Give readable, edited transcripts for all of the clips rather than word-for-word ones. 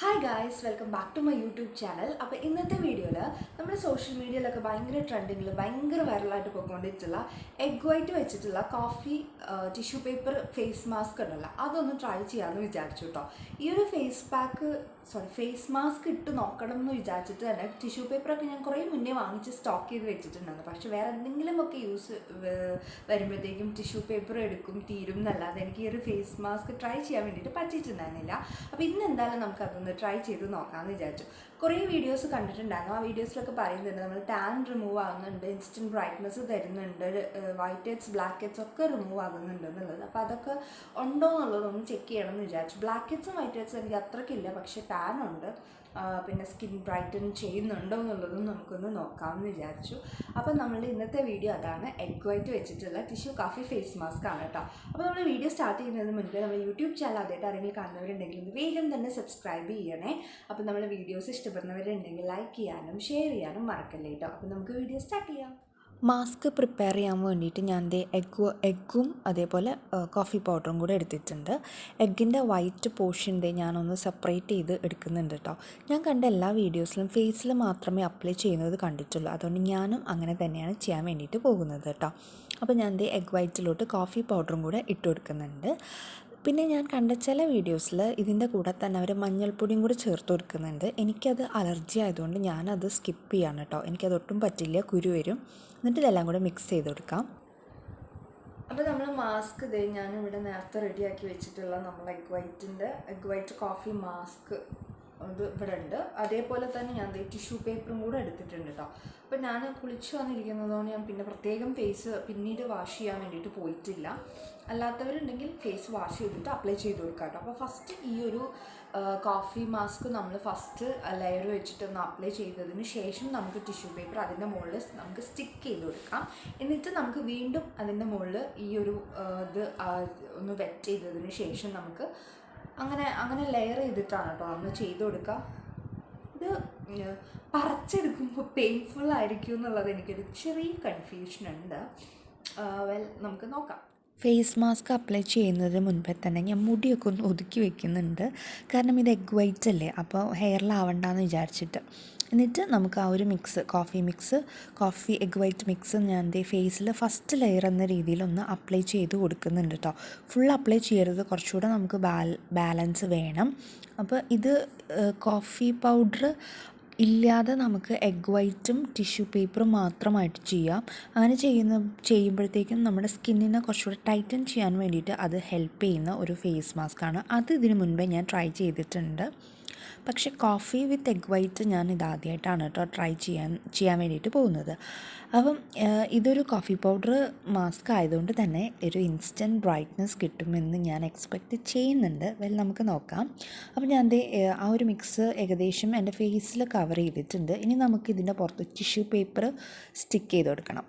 Hi guys, welcome back to my YouTube channel. അപ്പോൾ ഇന്നത്തെ വീഡിയോയിൽ നമ്മുടെ സോഷ്യൽ മീഡിയയിലൊക്കെ ഭയങ്കര ട്രെൻഡിങ്ങിൽ ഭയങ്കര വൈറലായിട്ട് പോയിക്കൊണ്ടിട്ടുള്ള എഗ് വൈറ്റ് വെച്ചിട്ടുള്ള coffee tissue paper face mask ഉണ്ടല്ലോ അതൊന്ന് ട്രൈ ചെയ്യാമെന്ന് വിചാരിച്ചു കേട്ടോ. ഈ ഒരു ഫേസ് മാസ്ക് ഇട്ട് നോക്കണം എന്ന് വിചാരിച്ചിട്ട് തന്നെ ടിഷ്യൂ പേപ്പറൊക്കെ ഞാൻ കുറേ മുന്നേ വാങ്ങിച്ച് സ്റ്റോക്ക് ചെയ്ത് വെച്ചിട്ടുണ്ടായിരുന്നു. പക്ഷേ വേറെ എന്തെങ്കിലുമൊക്കെ യൂസ് വരുമ്പോഴത്തേക്കും ടിഷ്യൂ പേപ്പർ എടുക്കും തീരും എന്നല്ലാതെ എനിക്ക് ഈ ഒരു ഫേസ് മാസ്ക് ട്രൈ ചെയ്യാൻ വേണ്ടിയിട്ട് പറ്റിയിട്ടുണ്ടായിരുന്നില്ല. അപ്പോൾ ഇന്ന് എന്തായാലും നമുക്കതൊന്ന് ട്രൈ ചെയ്ത് നോക്കാമെന്ന് വിചാരിച്ചു. കുറേ വീഡിയോസ് കണ്ടിട്ടുണ്ടായിരുന്നു. ആ വീഡിയോസിലൊക്കെ പറയുന്നുണ്ട് നമ്മൾ ടാൻ റിമൂവ് ആകുന്നുണ്ട്, ഇൻസ്റ്റൻറ്റ് ബ്രൈറ്റ്നസ് തരുന്നുണ്ട്, വൈറ്റ് ഹെഡ്സ് ബ്ലാക്ക് ഹെഡ്സ് ഒക്കെ റിമൂവ് ആകുന്നുണ്ട് എന്നുള്ളത്. അപ്പോൾ അതൊക്കെ ഉണ്ടോ എന്നുള്ളതൊന്ന് ചെക്ക് ചെയ്യണം എന്ന് വിചാരിച്ചു. ബ്ലാക്ക് ഹെഡ്സും വൈറ്റ് ഹെഡ്സും എനിക്ക് അത്രയ്ക്കില്ല, പക്ഷേ ടാൻ ഉണ്ട്. പിന്നെ സ്കിൻ ബ്രൈറ്റൻ ചെയ്യുന്നുണ്ടോ എന്നുള്ളതും നമുക്കൊന്ന് നോക്കാമെന്ന് വിചാരിച്ചു. അപ്പോൾ നമ്മൾ ഇന്നത്തെ വീഡിയോ അതാണ്, എഗ് വൈറ്റ് വെച്ചിട്ടുള്ള ടിഷ്യൂ കോഫി ഫേസ് മാസ്ക് ആണ് കേട്ടോ. അപ്പോൾ നമ്മൾ വീഡിയോ സ്റ്റാർട്ട് ചെയ്യുന്നതിന് മുൻപ് നമ്മൾ യൂട്യൂബ് ചാനൽ ആദ്യമായിട്ട് ആരെങ്കിലും കാണുന്നവരുണ്ടെങ്കിൽ വേഗം തന്നെ സബ്സ്ക്രൈബ് ചെയ്യണേ. അപ്പോൾ നമ്മൾ വീഡിയോസ് ഇഷ്ടപ്പെടുന്നവരുണ്ടെങ്കിൽ ലൈക്ക് ചെയ്യാനും ഷെയർ ചെയ്യാനും മറക്കല്ലേ കേട്ടോ. അപ്പോൾ നമുക്ക് വീഡിയോ സ്റ്റാർട്ട് ചെയ്യാം. മാസ്ക് പ്രിപ്പയർ ചെയ്യാൻ വേണ്ടിയിട്ട് ഞാൻ എഗ്ഗും അതേപോലെ കോഫി പൗഡറും കൂടെ എടുത്തിട്ടുണ്ട്. എഗ്ഗിൻ്റെ വൈറ്റ് പോർഷൻ ഞാനൊന്ന് സെപ്പറേറ്റ് ചെയ്ത് എടുക്കുന്നുണ്ട് കേട്ടോ. ഞാൻ കണ്ട എല്ലാ വീഡിയോസിലും ഫേസിൽ മാത്രമേ അപ്ലൈ ചെയ്യുന്നത് കണ്ടിട്ടുള്ളൂ. അതുകൊണ്ട് ഞാനും അങ്ങനെ തന്നെയാണ് ചെയ്യാൻ വേണ്ടിയിട്ട് പോകുന്നത് കേട്ടോ. അപ്പോൾ ഞാൻ എഗ് വൈറ്റിലോട്ട് കോഫി പൗഡറും കൂടെ ഇട്ട് കൊടുക്കുന്നുണ്ട്. പിന്നെ ഞാൻ കണ്ട ചില വീഡിയോസിൽ ഇതിൻ്റെ കൂടെ തന്നെ അവർ മഞ്ഞൾപ്പൊടിയും കൂടി ചേർത്ത് കൊടുക്കുന്നുണ്ട്. എനിക്കത് അലർജി ആയതുകൊണ്ട് ഞാനത് സ്കിപ്പ് ചെയ്യാണ് കേട്ടോ. എനിക്കതൊട്ടും പറ്റില്ല, കുരു വരും. എന്നിട്ട് ഇതെല്ലാം കൂടെ മിക്സ് ചെയ്ത് കൊടുക്കാം. അപ്പോൾ നമ്മൾ മാസ്ക് ഞാനിവിടെ നേരത്തെ റെഡിയാക്കി വെച്ചിട്ടുള്ള നമ്മൾ എഗ് വൈറ്റ് കോഫി മാസ്ക് ഇത് ഇവിടെ ഉണ്ട്. അതേപോലെ തന്നെ ഞാൻ ടിഷ്യൂ പേപ്പറും കൂടെ എടുത്തിട്ടുണ്ട് കേട്ടോ. അപ്പോൾ ഞാൻ കുളിച്ച് വന്നിരിക്കുന്നതുകൊണ്ട് ഞാൻ പിന്നെ പ്രത്യേകം ഫേസ് പിന്നീട് വാഷ് ചെയ്യാൻ വേണ്ടിയിട്ട് പോയിട്ടില്ല. അല്ലാത്തവരുണ്ടെങ്കിൽ ഫേസ് വാഷ് ചെയ്തിട്ട് അപ്ലൈ ചെയ്ത് കൊടുക്കാം കേട്ടോ. അപ്പോൾ ഫസ്റ്റ് ഈ ഒരു കോഫി മാസ്ക് നമ്മൾ ഫസ്റ്റ് ലെയർ വെച്ചിട്ടൊന്ന് അപ്ലൈ ചെയ്തതിന് ശേഷം നമുക്ക് ടിഷ്യൂ പേപ്പർ അതിൻ്റെ മുകളിൽ നമുക്ക് സ്റ്റിക്ക് ചെയ്ത് കൊടുക്കാം. എന്നിട്ട് നമുക്ക് വീണ്ടും അതിൻ്റെ മുകളിൽ ഈ ഒരു ഇത് ഒന്ന് വെറ്റ് ചെയ്തതിന് ശേഷം നമുക്ക് അങ്ങനെ ലെയർ ചെയ്തിട്ടാണ് കേട്ടോ നമ്മൾ ചെയ്ത് കൊടുക്കുക. ഇത് പറിച്ചെടുക്കുമ്പോൾ പെയിൻഫുൾ ആയിരിക്കും എന്നുള്ളത് എനിക്കൊരു ചെറിയ കൺഫ്യൂഷനുണ്ട്. നമുക്ക് നോക്കാം. ഫേസ് മാസ്ക് അപ്ലൈ ചെയ്യുന്നതിന് മുൻപേ തന്നെ ഞാൻ മുടിയൊക്കെ ഒന്ന് ഒതുക്കി വെക്കുന്നുണ്ട്. കാരണം ഇത് എഗ് വൈറ്റ് അല്ലേ, അപ്പോൾ ഹെയറിലാവണ്ടെന്ന് വിചാരിച്ചിട്ട്. എന്നിട്ട് നമുക്ക് ആ ഒരു കോഫി എഗ് വൈറ്റ് മിക്സ് ഞാൻ ഫേസിൽ ഫസ്റ്റ് ലെയർ എന്ന രീതിയിലൊന്ന് അപ്ലൈ ചെയ്ത് കൊടുക്കുന്നുണ്ട് കേട്ടോ. ഫുൾ അപ്ലൈ ചെയ്യരുത്, കുറച്ചുകൂടെ നമുക്ക് ബാലൻസ് വേണം. അപ്പോൾ ഇത് കോഫി പൗഡർ ഇല്ലാതെ നമുക്ക് എഗ് വൈറ്റും ടിഷ്യൂ പേപ്പറും മാത്രമായിട്ട് ചെയ്യാം. അങ്ങനെ ചെയ്യുമ്പോഴത്തേക്കും നമ്മുടെ സ്കിന്നിനെ കുറച്ചുകൂടെ ടൈറ്റൻ ചെയ്യാൻ വേണ്ടിയിട്ട് അത് ഹെൽപ്പ് ചെയ്യുന്ന ഒരു ഫേസ് മാസ്കാണ്. അത് ഇതിനു മുൻപേ ഞാൻ ട്രൈ ചെയ്തിട്ടുണ്ട്. പക്ഷേ കോഫി വിത്ത് എഗ് വൈറ്റ് ഞാൻ ഇതാദ്യമായിട്ടാണ് കേട്ടോ ട്രൈ ചെയ്യാൻ വേണ്ടിയിട്ട് പോകുന്നത്. അപ്പം ഇതൊരു കോഫി പൗഡർ മാസ്ക് ആയതുകൊണ്ട് തന്നെ ഒരു ഇൻസ്റ്റൻറ്റ് ബ്രൈറ്റ്നസ് കിട്ടുമെന്ന് ഞാൻ എക്സ്പെക്റ്റ് ചെയ്യുന്നുണ്ട്. നമുക്ക് നോക്കാം. അപ്പം ഞാൻ ആ ഒരു മിക്സ് ഏകദേശം എൻ്റെ ഫേസിൽ കവർ ചെയ്തിട്ടുണ്ട്. ഇനി നമുക്ക് ഇതിൻ്റെ പുറത്ത് ടിഷ്യൂ പേപ്പർ സ്റ്റിക്ക് ചെയ്ത് കൊടുക്കണം.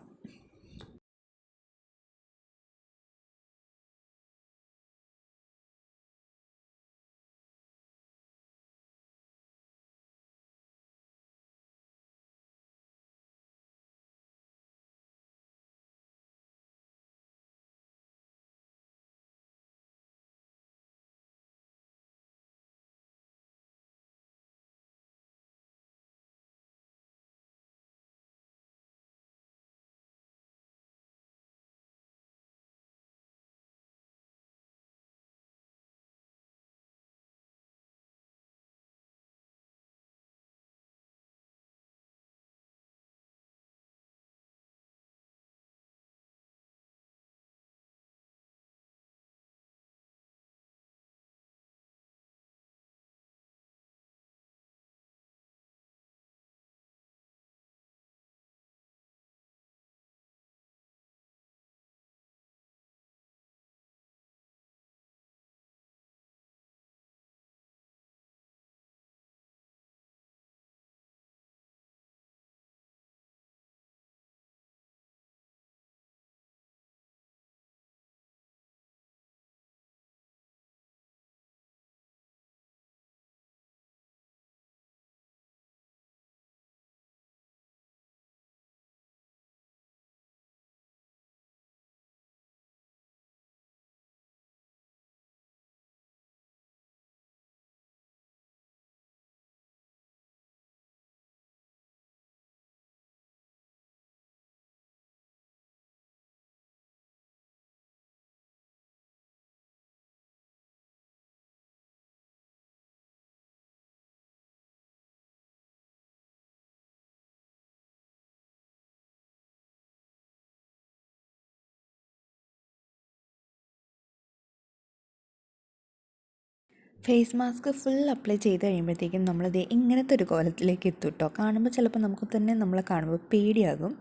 ഫേസ് മാസ്ക് ഫുൾ അപ്ലൈ ചെയ്ത് കഴിയുമ്പോഴത്തേക്കും നമ്മളിത് ഇങ്ങനത്തെ ഒരു കോലത്തിലേക്ക് എത്തും കേട്ടോ. കാണുമ്പോൾ ചിലപ്പോൾ നമുക്ക് തന്നെ നമ്മളെ കാണുമ്പോൾ പേടിയാകും.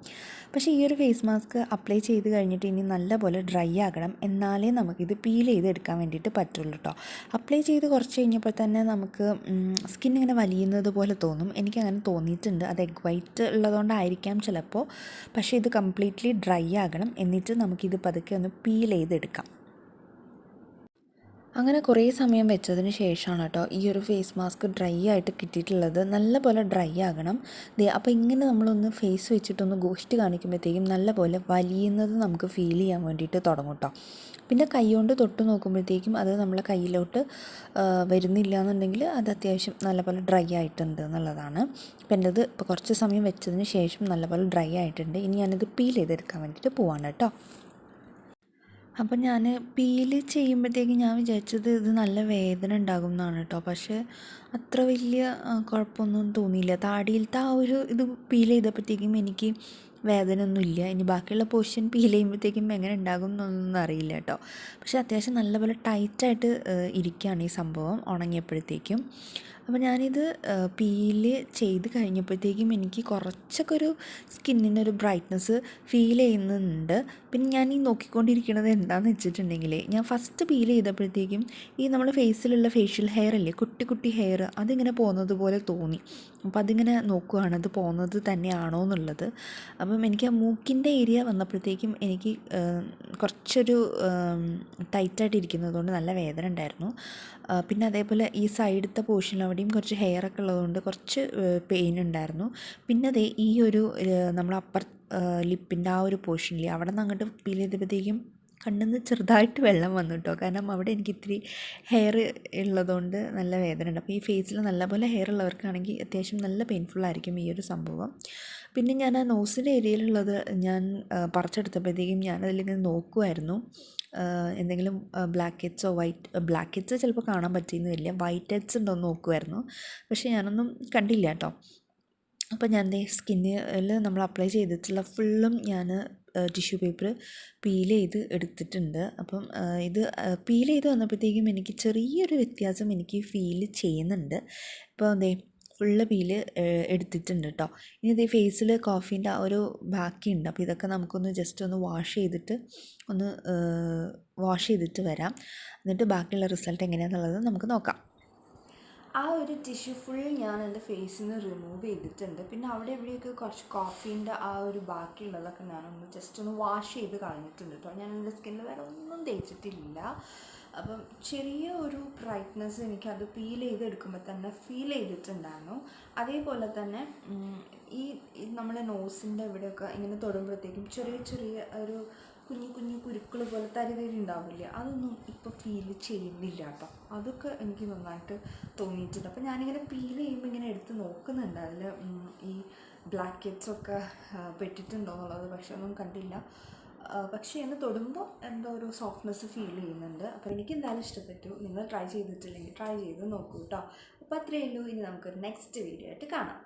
പക്ഷേ ഈ ഒരു ഫേസ് മാസ്ക് അപ്ലൈ ചെയ്ത് കഴിഞ്ഞിട്ട് ഇനി നല്ലപോലെ ഡ്രൈ ആകണം, എന്നാലേ നമുക്കിത് പീൽ ചെയ്തെടുക്കാൻ വേണ്ടിയിട്ട് പറ്റുള്ളൂ കേട്ടോ. അപ്ലൈ ചെയ്ത് കുറച്ച് കഴിഞ്ഞപ്പോൾ തന്നെ നമുക്ക് സ്കിൻ ഇങ്ങനെ വലിയുന്നത് പോലെ തോന്നും. എനിക്കങ്ങനെ തോന്നിയിട്ടുണ്ട്. അത് എഗ് വൈറ്റ് ഉള്ളതുകൊണ്ടായിരിക്കാം ചിലപ്പോൾ. പക്ഷേ ഇത് കംപ്ലീറ്റ്ലി ഡ്രൈ ആകണം, എന്നിട്ട് നമുക്കിത് പതുക്കെ ഒന്ന് പീൽ ചെയ്തെടുക്കാം. അങ്ങനെ കുറേ സമയം വെച്ചതിന് ശേഷമാണ് കേട്ടോ ഈ ഒരു ഫേസ് മാസ്ക് ഡ്രൈ ആയിട്ട് കിട്ടിയിട്ടുള്ളത്. നല്ലപോലെ ഡ്രൈ ആകണം. അപ്പോൾ ഇങ്ങനെ നമ്മളൊന്ന് ഫേസ് വെച്ചിട്ടൊന്ന് ഗോഷ്ടി കാണിക്കുമ്പോഴത്തേക്കും നല്ലപോലെ വലിയുന്നത് നമുക്ക് ഫീൽ ചെയ്യാൻ വേണ്ടിയിട്ട് തുടങ്ങും കേട്ടോ. പിന്നെ കൈ കൊണ്ട് തൊട്ട് നോക്കുമ്പോഴത്തേക്കും അത് നമ്മളെ കയ്യിലോട്ട് വരുന്നില്ല എന്നുണ്ടെങ്കിൽ അത് അത്യാവശ്യം നല്ലപോലെ ഡ്രൈ ആയിട്ടുണ്ട് എന്നുള്ളതാണ്. അപ്പോൾ എൻ്റെത് ഇപ്പോൾ കുറച്ച് സമയം വെച്ചതിന് ശേഷം നല്ലപോലെ ഡ്രൈ ആയിട്ടുണ്ട്. ഇനി ഞാനിത് പീൽ ചെയ്തെടുക്കാൻ വേണ്ടിയിട്ട് പോവാണ് കേട്ടോ. അപ്പം ഞാൻ പീൽ ചെയ്യുമ്പോഴത്തേക്കും ഞാൻ വിചാരിച്ചത് ഇത് നല്ല വേദന ഉണ്ടാകും എന്നാണ് കേട്ടോ. പക്ഷേ അത്ര വലിയ കുഴപ്പമൊന്നും തോന്നിയില്ല. താടിയിലത്തെ ആ ഒരു ഇത് പീൽ ചെയ്തപ്പോഴത്തേക്കും എനിക്ക് വേദനയൊന്നുമില്ല. ഇനി ബാക്കിയുള്ള പോർഷൻ പീൽ ചെയ്യുമ്പോഴത്തേക്കും എങ്ങനെ ഉണ്ടാകും എന്നൊന്നും അറിയില്ല കേട്ടോ. പക്ഷേ അത്യാവശ്യം നല്ലപോലെ ടൈറ്റായിട്ട് ഇരിക്കുകയാണ് ഈ സംഭവം ഉണങ്ങിയപ്പോഴത്തേക്കും. അപ്പോൾ ഞാനിത് പീല് ചെയ്ത് കഴിഞ്ഞപ്പോഴത്തേക്കും എനിക്ക് കുറച്ചൊക്കെ ഒരു സ്കിന്നിനൊരു ബ്രൈറ്റ്നസ് ഫീൽ ചെയ്യുന്നുണ്ട്. പിന്നെ ഞാൻ ഈ നോക്കിക്കൊണ്ടിരിക്കുന്നത് എന്താണെന്ന് വെച്ചിട്ടുണ്ടെങ്കിൽ, ഞാൻ ഫസ്റ്റ് പീൽ ചെയ്തപ്പോഴത്തേക്കും ഈ നമ്മുടെ ഫേസിലുള്ള ഫേഷ്യൽ ഹെയർ ഇല്ലേ, കുട്ടി കുട്ടി ഹെയർ, അതിങ്ങനെ പോകുന്നത് പോലെ തോന്നി. അപ്പോൾ അതിങ്ങനെ നോക്കുകയാണ് അത് പോകുന്നത് തന്നെയാണോ എന്നുള്ളത്. അപ്പം എനിക്ക് ആ മൂക്കിൻ്റെ ഏരിയ വന്നപ്പോഴത്തേക്കും എനിക്ക് കുറച്ചൊരു ടൈറ്റായിട്ടിരിക്കുന്നത് കൊണ്ട് നല്ല വേദന ഉണ്ടായിരുന്നു. പിന്നെ അതേപോലെ ഈ സൈഡത്തെ പോർഷനിൽ അവിടെയും കുറച്ച് ഹെയർ ഒക്കെ ഉള്ളതുകൊണ്ട് കുറച്ച് പെയിൻ ഉണ്ടായിരുന്നു. പിന്നെ അതേ ഈ ഒരു നമ്മൾ അപ്പർ ലിപ്പിൻ്റെ ആ ഒരു പോർഷനിൽ അവിടെ നിന്ന് അങ്ങോട്ട് പീൽ ചെയ്തപ്പോഴത്തേക്കും കണ്ണിൽ നിന്ന് ചെറുതായിട്ട് വെള്ളം വന്നു കേട്ടോ. കാരണം അവിടെ എനിക്ക് ഇത്തിരി ഹെയർ ഉള്ളതുകൊണ്ട് നല്ല വേദന ഉണ്ട്. അപ്പോൾ ഈ ഫേസിൽ നല്ലപോലെ ഹെയർ ഉള്ളവർക്കാണെങ്കിൽ അത്യാവശ്യം നല്ല പെയിൻഫുള്ളായിരിക്കും ഈ ഒരു സംഭവം. പിന്നെ ഞാൻ ആ നോസിൻ്റെ ഏരിയയിലുള്ളത് ഞാൻ പറിച്ചെടുത്തപ്പോഴത്തേക്കും ഞാനതിലിങ്ങനെ നോക്കുമായിരുന്നു എന്തെങ്കിലും ബ്ലാക്ക് ഹെഡ്സോ ബ്ലാക്ക് ഹെഡ്സ് ചിലപ്പോൾ കാണാൻ പറ്റിയെന്ന് വരില്ല, വൈറ്റ് ഹെഡ്സ് ഉണ്ടോ എന്ന് നോക്കുമായിരുന്നു. പക്ഷേ ഞാനൊന്നും കണ്ടില്ല കേട്ടോ. അപ്പോൾ ഞാൻ സ്കിന്നിൽ നമ്മൾ അപ്ലൈ ചെയ്തിട്ടുള്ള ഫുള്ളും ഞാൻ ടിഷ്യൂ പേപ്പർ പീൽ ചെയ്ത് എടുത്തിട്ടുണ്ട്. അപ്പം ഇത് പീൽ ചെയ്ത് വന്നപ്പോഴത്തേക്കും എനിക്ക് ചെറിയൊരു വ്യത്യാസം എനിക്ക് ഫീൽ ചെയ്യുന്നുണ്ട്. ഇപ്പോൾ ഫുള്ള് പീല് എടുത്തിട്ടുണ്ട് കേട്ടോ. ഇനി ഇതേ ഫേസിൽ കോഫീൻ്റെ ആ ഒരു ബാക്കിയുണ്ട്. അപ്പോൾ ഇതൊക്കെ നമുക്കൊന്ന് ജസ്റ്റ് ഒന്ന് വാഷ് ചെയ്തിട്ട് വരാം. എന്നിട്ട് ബാക്കിയുള്ള റിസൾട്ട് എങ്ങനെയാണെന്നുള്ളത് നമുക്ക് നോക്കാം. ആ ഒരു ടിഷ്യൂ ഫുൾ ഞാൻ എൻ്റെ ഫേസിൽ നിന്ന് റിമൂവ് ചെയ്തിട്ടുണ്ട്. പിന്നെ അവിടെ എവിടെയൊക്കെ കുറച്ച് കോഫീൻ്റെ ആ ഒരു ബാക്കിയുള്ളതൊക്കെ ഞാനൊന്ന് ജസ്റ്റ് ഒന്ന് വാഷ് ചെയ്ത് കളഞ്ഞിട്ടുണ്ട് കേട്ടോ. ഞാൻ എൻ്റെ സ്കിന്നിൽ വേറെ ഒന്നും തേച്ചിട്ടില്ല. അപ്പം ചെറിയ ഒരു ബ്രൈറ്റ്നസ് എനിക്കത് പീൽ ചെയ്തെടുക്കുമ്പോൾ തന്നെ ഫീൽ ചെയ്തിട്ടുണ്ടായിരുന്നു. അതേപോലെ തന്നെ ഈ നമ്മുടെ നോസിൻ്റെ ഇവിടെയൊക്കെ ഇങ്ങനെ തൊടുമ്പോഴത്തേക്കും ചെറിയ ചെറിയ ഒരു കുഞ്ഞു കുഞ്ഞു കുരുക്കൾ പോലെ തരി ഉണ്ടാവില്ല, അതൊന്നും ഇപ്പോൾ ഫീൽ ചെയ്യുന്നില്ല കേട്ടോ. അതൊക്കെ എനിക്ക് നന്നായിട്ട് തോന്നിയിട്ടുണ്ട്. അപ്പോൾ ഞാനിങ്ങനെ പീൽ ചെയ്യുമ്പോൾ ഇങ്ങനെ എടുത്ത് നോക്കുന്നുണ്ട് അതിൽ ഈ ബ്ലാക്ക് ഹെഡ്സൊക്കെ പെട്ടിട്ടുണ്ടോ എന്നുള്ളത്. പക്ഷെ ഒന്നും കണ്ടില്ല. പക്ഷേ എന്നെ തൊടുമ്പോൾ എന്തോ ഒരു സോഫ്റ്റ്നെസ് ഫീൽ ചെയ്യുന്നുണ്ട്. അപ്പോൾ എനിക്ക് എന്തായാലും ഇഷ്ടപ്പെട്ടു. നിങ്ങൾ ട്രൈ ചെയ്തിട്ടില്ലെങ്കിൽ ട്രൈ ചെയ്ത് നോക്കൂ കേട്ടോ. അപ്പോൾ അത്രയേ ഉള്ളൂ. ഇനി നമുക്കൊരു നെക്സ്റ്റ് വീഡിയോ ആയിട്ട് കാണാം.